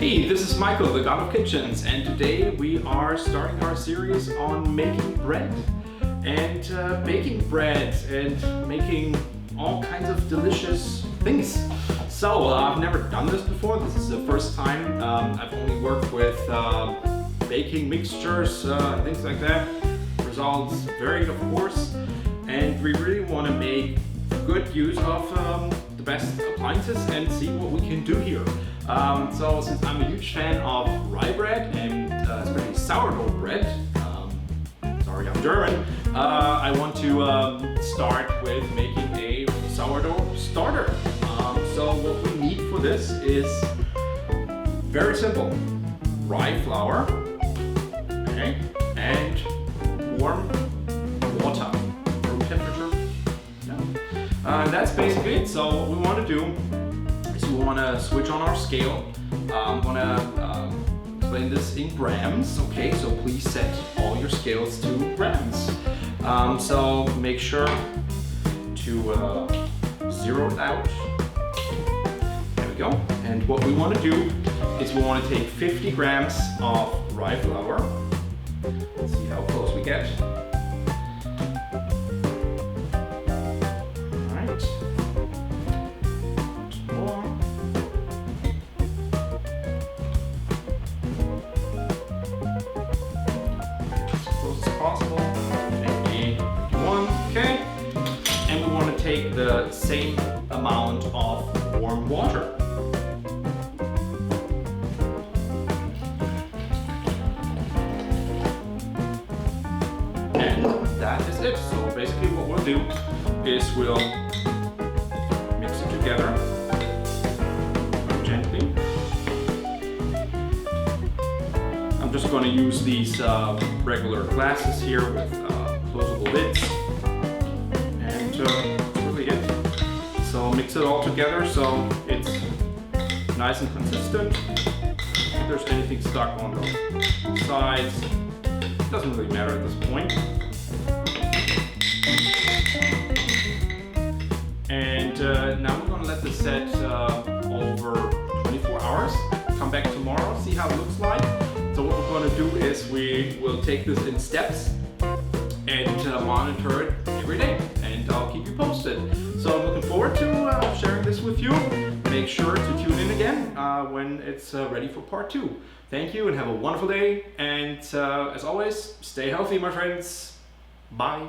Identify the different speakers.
Speaker 1: Hey, this is Michael, the God of Kitchens, and today we are starting our series on making bread and baking bread and making all kinds of delicious things. So I've never done this before. This is the first time. I've only worked with baking mixtures, things like that. Results varied, of course, and we really want to make good use of the best appliances and see what we can do here. So since I'm a huge fan of rye bread and especially sourdough bread, sorry I'm German, I want to start with making a sourdough starter. So what we need for this is very simple: rye flour, okay, and warm water, room temperature. And that's basically it. So what we want to do is we want to switch on our scale. I'm going to explain this in grams. Okay, so please set all your scales to grams. So make sure to zero it out. There we go. And what we want to do is we want to take 50 grams of rye flour. Let's see how close we get. Possible. 50, 51, okay. And we want to take the same amount of warm water. And that is it. So basically what we'll do is we'll mix it together very gently. I'm just going to use these regular glasses here with closable lids, and that's really it. So mix it all together so it's nice and consistent. If there's anything stuck on the sides, it doesn't really matter at this point. And now we're going to let this set over 24 hours. Come back tomorrow, see how it looks like. So what we're going to do is we will take this in steps and monitor it every day, and I'll keep you posted. So I'm looking forward to sharing this with you. Make sure to tune in again when it's ready for part 2. Thank you and have a wonderful day, and as always, stay healthy, my friends. Bye.